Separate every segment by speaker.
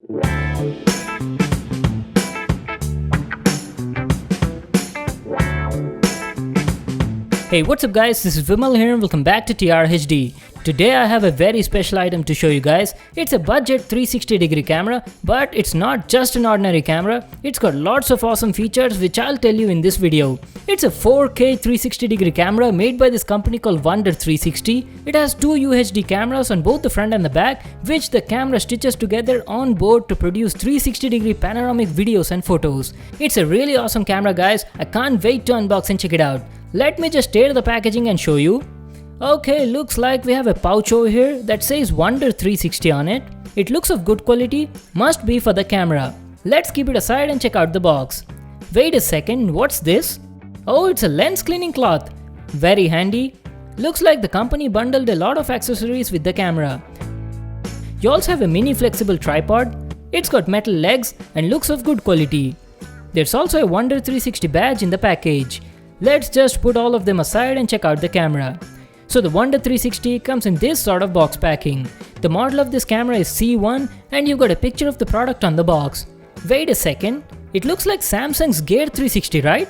Speaker 1: Hey, what's up guys, this is Vimal here and welcome back to TRHD. Today I have a very special item to show you guys. It's a budget 360-degree camera, but it's not just an ordinary camera. It's got lots of awesome features which I'll tell you in this video. It's a 4K 360-degree camera made by this company called Wunder 360. It has two UHD cameras on both the front and the back, which the camera stitches together on board to produce 360-degree panoramic videos and photos. It's a really awesome camera guys. I can't wait to unbox and check it out. Let me just tear the packaging and show you. Okay, looks like we have a pouch over here that says Wunder 360 on it. It looks of good quality, must be for the camera. Let's keep it aside and check out the box. Wait a second, what's this? Oh, it's a lens cleaning cloth. Very handy. Looks like the company bundled a lot of accessories with the camera. You also have a mini flexible tripod. It's got metal legs and looks of good quality. There's also a Wunder 360 badge in the package. Let's just put all of them aside and check out the camera. So the Wunder 360 comes in this sort of box packing. The model of this camera is C1 and you've got a picture of the product on the box. Wait a second, it looks like Samsung's Gear 360, right?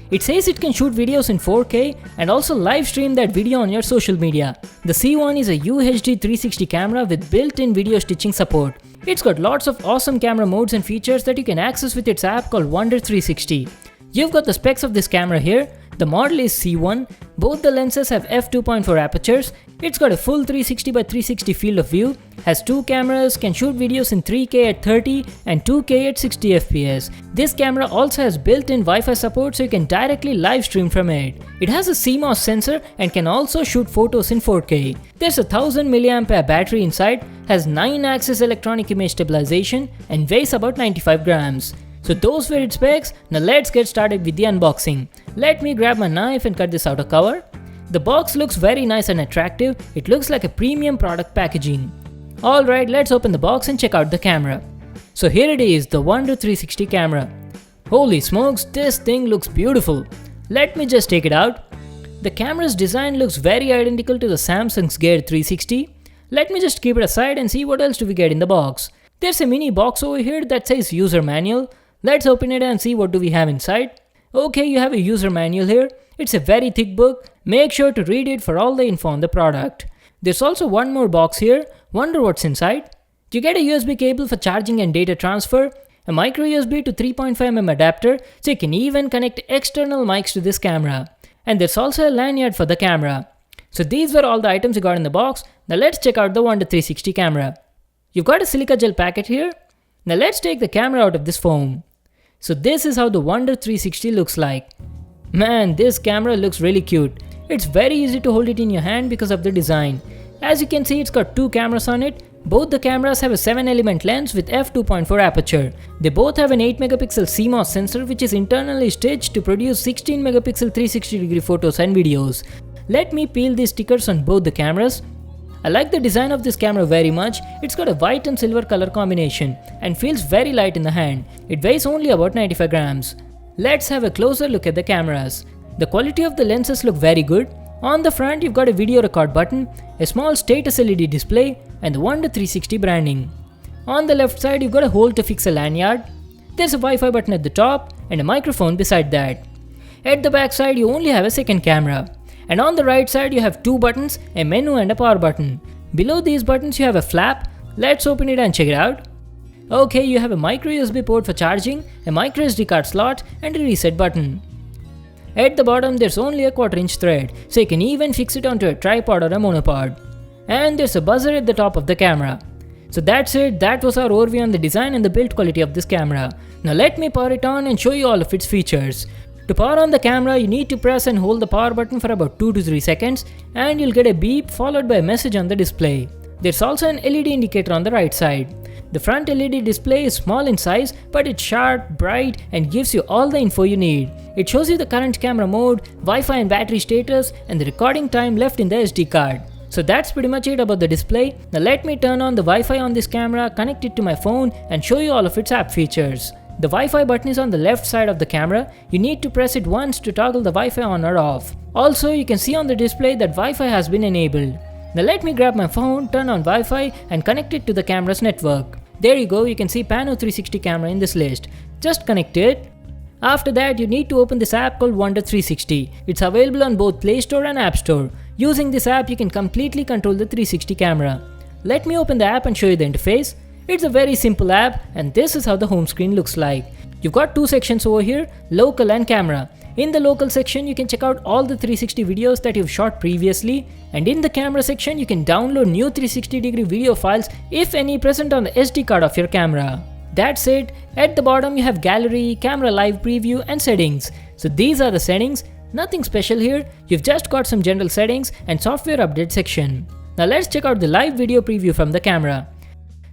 Speaker 1: It says it can shoot videos in 4K and also live stream that video on your social media. The C1 is a UHD 360 camera with built-in video stitching support. It's got lots of awesome camera modes and features that you can access with its app called Wunder 360. You've got the specs of this camera here. The model is C1, both the lenses have f2.4 apertures, it's got a full 360 by 360 field of view, has two cameras, can shoot videos in 3K at 30 and 2K at 60 fps. This camera also has built-in Wi-Fi support so you can directly live stream from it. It has a CMOS sensor and can also shoot photos in 4K. There's a 1000 mAh battery inside, has 9-axis electronic image stabilization and weighs about 95 grams. So those were its specs. Now let's get started with the unboxing. Let me grab my knife and cut this outer cover. The box looks very nice and attractive. It looks like a premium product packaging. Alright, let's open the box and check out the camera. So here it is, the Wunder 360 camera. Holy smokes, this thing looks beautiful. Let me just take it out. The camera's design looks very identical to the Samsung's Gear 360. Let me just keep it aside and see what else do we get in the box. There's a mini box over here that says user manual. Let's open it and see what do we have inside. Okay, you have a user manual here. It's a very thick book. Make sure to read it for all the info on the product. There's also one more box here. Wonder what's inside. You get a USB cable for charging and data transfer, a micro USB to 3.5mm adapter so you can even connect external mics to this camera. And there's also a lanyard for the camera. So these were all the items you got in the box. Now let's check out the Wunder 360 camera. You've got a silica gel packet here. Now let's take the camera out of this foam. So this is how the Wunder 360 looks like. Man, this camera looks really cute. It's very easy to hold it in your hand because of the design. As you can see, it's got two cameras on it. Both the cameras have a 7-element lens with f2.4 aperture. They both have an 8-megapixel CMOS sensor which is internally stitched to produce 16-megapixel 360-degree photos and videos. Let me peel these stickers on both the cameras. I like the design of this camera very much. It's got a white and silver color combination and feels very light in the hand. It weighs only about 95 grams. Let's have a closer look at the cameras. The quality of the lenses look very good. On the front you've got a video record button, a small status LED display and the Wunder 360 branding. On the left side you've got a hole to fix a lanyard. There's a Wi-Fi button at the top and a microphone beside that. At the back side you only have a second camera. And on the right side you have two buttons, a menu and a power button. Below these buttons you have a flap. Let's open it and check it out. Okay, you have a micro USB port for charging, a micro SD card slot and a reset button. At the bottom there's only a 1/4-inch thread, so you can even fix it onto a tripod or a monopod. And there's a buzzer at the top of the camera. So that's it, that was our overview on the design and the build quality of this camera. Now let me power it on and show you all of its features. To power on the camera, you need to press and hold the power button for about 2 to 3 seconds and you'll get a beep followed by a message on the display. There's also an LED indicator on the right side. The front LED display is small in size but it's sharp, bright and gives you all the info you need. It shows you the current camera mode, Wi-Fi and battery status and the recording time left in the SD card. So that's pretty much it about the display. Now let me turn on the Wi-Fi on this camera, connect it to my phone and show you all of its app features. The Wi-Fi button is on the left side of the camera. You need to press it once to toggle the Wi-Fi on or off. Also, you can see on the display that Wi-Fi has been enabled. Now let me grab my phone, turn on Wi-Fi and connect it to the camera's network. There you go, you can see Pano 360 camera in this list. Just connect it. After that, you need to open this app called Wunder 360. It's available on both Play Store and App Store. Using this app, you can completely control the 360 camera. Let me open the app and show you the interface. It's a very simple app, and this is how the home screen looks like. You've got two sections over here, local and camera. In the local section, you can check out all the 360 videos that you've shot previously, and in the camera section, you can download new 360-degree video files, if any, present on the SD card of your camera. That's it. At the bottom you have gallery, camera live preview and settings. So these are the settings, nothing special here, you've just got some general settings and software update section. Now let's check out the live video preview from the camera.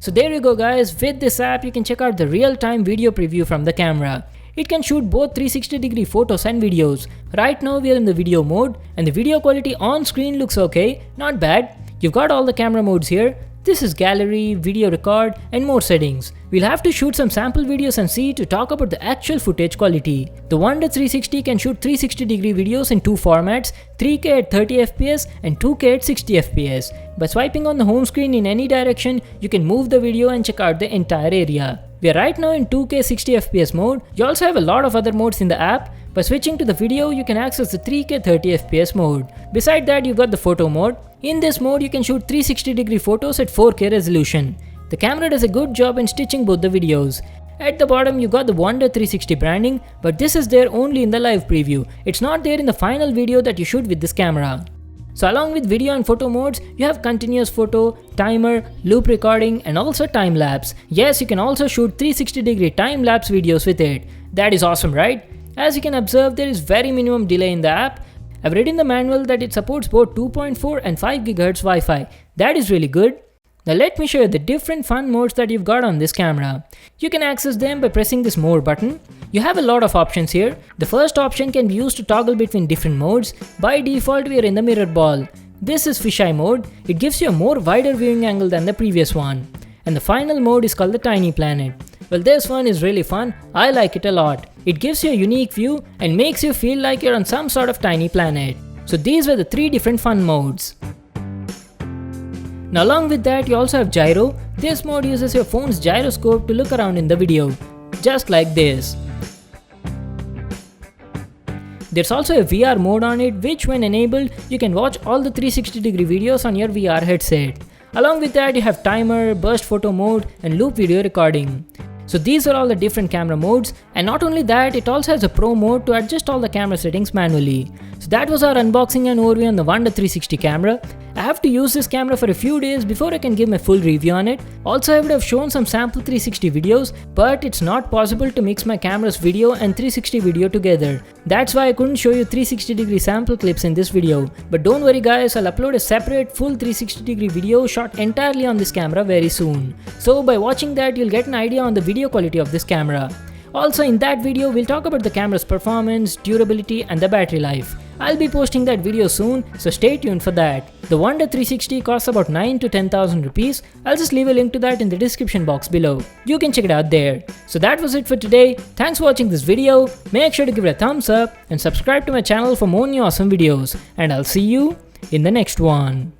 Speaker 1: So there you go guys, with this app you can check out the real-time video preview from the camera. It can shoot both 360-degree photos and videos. Right now we are in the video mode and the video quality on screen looks okay, not bad. You've got all the camera modes here. This is gallery, video record and more settings. We'll have to shoot some sample videos and see to talk about the actual footage quality. The Wunder 360 can shoot 360-degree videos in two formats, 3K at 30 fps and 2K at 60 fps. By swiping on the home screen in any direction, you can move the video and check out the entire area. We are right now in 2K 60 fps mode. You also have a lot of other modes in the app. By switching to the video, you can access the 3K 30 fps mode. Beside that, you've got the photo mode. In this mode, you can shoot 360-degree photos at 4K resolution. The camera does a good job in stitching both the videos. At the bottom, you got the Wunder 360 branding, but this is there only in the live preview. It's not there in the final video that you shoot with this camera. So along with video and photo modes, you have continuous photo, timer, loop recording and also time lapse. Yes, you can also shoot 360-degree time lapse videos with it. That is awesome, right? As you can observe, there is very minimum delay in the app. I've read in the manual that it supports both 2.4 and 5 GHz Wi-Fi. That is really good. Now let me show you the different fun modes that you've got on this camera. You can access them by pressing this More button. You have a lot of options here. The first option can be used to toggle between different modes. By default, we are in the mirror ball. This is fisheye mode. It gives you a more wider viewing angle than the previous one. And the final mode is called the tiny planet. Well, this one is really fun. I like it a lot. It gives you a unique view and makes you feel like you're on some sort of tiny planet. So these were the three different fun modes. Now along with that, you also have Gyro. This mode uses your phone's gyroscope to look around in the video, just like this. There's also a VR mode on it, which when enabled, you can watch all the 360-degree videos on your VR headset. Along with that, you have timer, burst photo mode and loop video recording. So these are all the different camera modes, and not only that, it also has a pro mode to adjust all the camera settings manually. So that was our unboxing and overview on the Wunder 360 camera. I have to use this camera for a few days before I can give my full review on it. Also, I would have shown some sample 360 videos, but it's not possible to mix my camera's video and 360 video together. That's why I couldn't show you 360-degree sample clips in this video. But don't worry guys, I'll upload a separate full 360-degree video shot entirely on this camera very soon. So by watching that, you'll get an idea on the video quality of this camera. Also in that video, we'll talk about the camera's performance, durability and the battery life. I'll be posting that video soon, so stay tuned for that. The Wunder 360 costs about 9 to 10,000 rupees. I'll just leave a link to that in the description box below. You can check it out there. So that was it for today. Thanks for watching this video. Make sure to give it a thumbs up and subscribe to my channel for more new awesome videos. And I'll see you in the next one.